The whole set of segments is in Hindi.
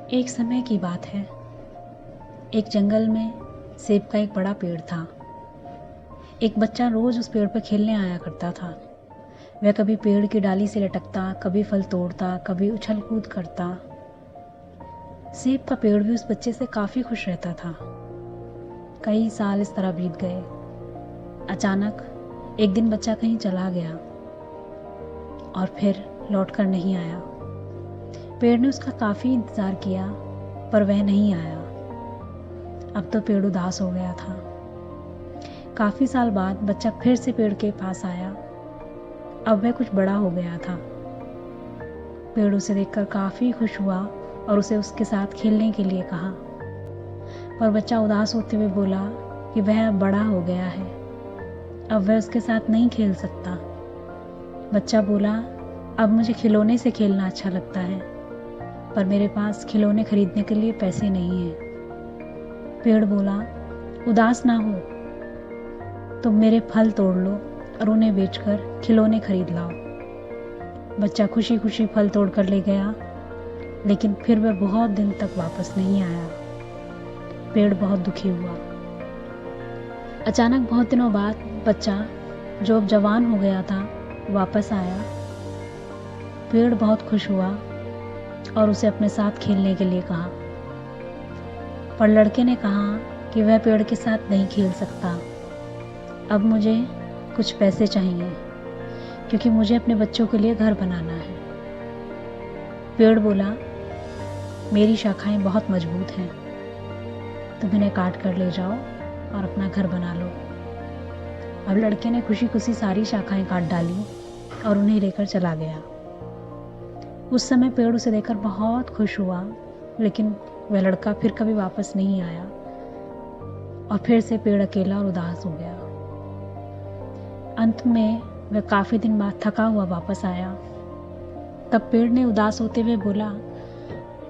एक समय की बात है। एक जंगल में सेब का एक बड़ा पेड़ था। एक बच्चा रोज उस पेड़ पर खेलने आया करता था। वह कभी पेड़ की डाली से लटकता, कभी फल तोड़ता, कभी उछल कूद करता। सेब का पेड़ भी उस बच्चे से काफी खुश रहता था। कई साल इस तरह बीत गए। अचानक एक दिन बच्चा कहीं चला गया और फिर लौट कर नहीं आया। पेड़ ने उसका काफी इंतजार किया पर वह नहीं आया। अब तो पेड़ उदास हो गया था। काफी साल बाद बच्चा फिर से पेड़ के पास आया। अब वह कुछ बड़ा हो गया था। पेड़ उसे देखकर काफी खुश हुआ और उसे उसके साथ खेलने के लिए कहा, पर बच्चा उदास होते हुए बोला कि वह अब बड़ा हो गया है, अब वह उसके साथ नहीं खेल सकता। बच्चा बोला, अब मुझे खिलौने से खेलना अच्छा लगता है, पर मेरे पास खिलौने खरीदने के लिए पैसे नहीं हैं। पेड़ बोला, उदास ना हो, तुम मेरे फल तोड़ लो और उन्हें बेचकर खिलौने खरीद लाओ। बच्चा खुशी खुशी फल तोड़ कर ले गया, लेकिन फिर वह बहुत दिन तक वापस नहीं आया। पेड़ बहुत दुखी हुआ। अचानक बहुत दिनों बाद बच्चा, जो अब जवान हो गया था, वापस आया। पेड़ बहुत खुश हुआ और उसे अपने साथ खेलने के लिए कहा, पर लड़के ने कहा कि वह पेड़ के साथ नहीं खेल सकता। अब मुझे कुछ पैसे चाहिए, क्योंकि मुझे अपने बच्चों के लिए घर बनाना है। पेड़ बोला, मेरी शाखाएं बहुत मजबूत हैं, तुम इन्हें काट कर ले जाओ और अपना घर बना लो। अब लड़के ने खुशी खुशी सारी शाखाएं काट डाली और उन्हें लेकर चला गया। उस समय पेड़ उसे देखकर बहुत खुश हुआ, लेकिन वह लड़का फिर कभी वापस नहीं आया और फिर से पेड़ अकेला और उदास हो गया। अंत में वह काफी दिन बाद थका हुआ वापस आया। तब पेड़ ने उदास होते हुए बोला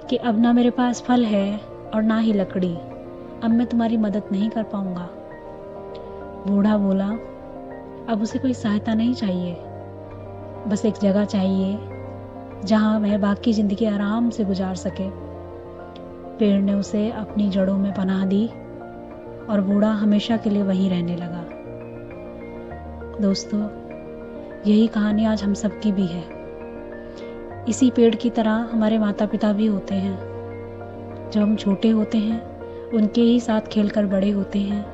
कि अब ना मेरे पास फल है और ना ही लकड़ी, अब मैं तुम्हारी मदद नहीं कर पाऊंगा। बूढ़ा बोला, अब उसे कोई सहायता नहीं चाहिए, बस एक जगह चाहिए जहां वह बाकी जिंदगी आराम से गुजार सके। पेड़ ने उसे अपनी जड़ों में पनाह दी और बूढ़ा हमेशा के लिए वहीं रहने लगा। दोस्तों, यही कहानी आज हम सब की भी है। इसी पेड़ की तरह हमारे माता पिता भी होते हैं। जब हम छोटे होते हैं, उनके ही साथ खेलकर बड़े होते हैं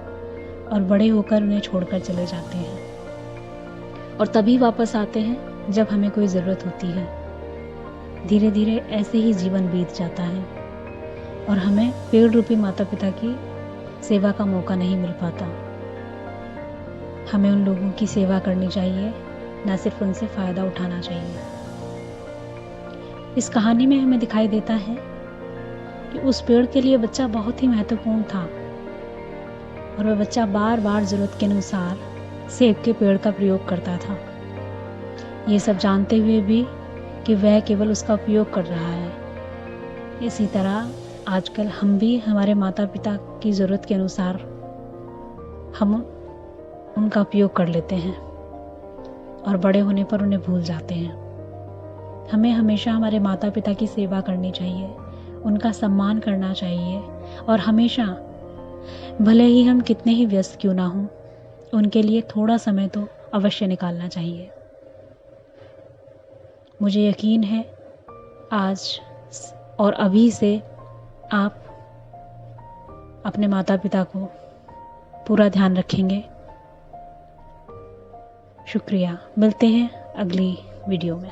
और बड़े होकर उन्हें छोड़कर चले जाते हैं और तभी वापस आते हैं जब हमें कोई ज़रूरत होती है। धीरे धीरे ऐसे ही जीवन बीत जाता है और हमें पेड़ रूपी माता पिता की सेवा का मौका नहीं मिल पाता। हमें उन लोगों की सेवा करनी चाहिए, न सिर्फ उनसे फ़ायदा उठाना चाहिए। इस कहानी में हमें दिखाई देता है कि उस पेड़ के लिए बच्चा बहुत ही महत्वपूर्ण था और वह बच्चा बार बार ज़रूरत के अनुसार सेब के पेड़ का प्रयोग करता था, ये सब जानते हुए भी कि वह केवल उसका उपयोग कर रहा है। इसी तरह आजकल हम भी हमारे माता पिता की ज़रूरत के अनुसार हम उनका उपयोग कर लेते हैं और बड़े होने पर उन्हें भूल जाते हैं। हमें हमेशा हमारे माता पिता की सेवा करनी चाहिए, उनका सम्मान करना चाहिए और हमेशा, भले ही हम कितने ही व्यस्त क्यों ना हों, उनके लिए थोड़ा समय तो अवश्य निकालना चाहिए। मुझे यकीन है आज और अभी से आप अपने माता पिता को पूरा ध्यान रखेंगे। शुक्रिया। मिलते हैं अगली वीडियो में।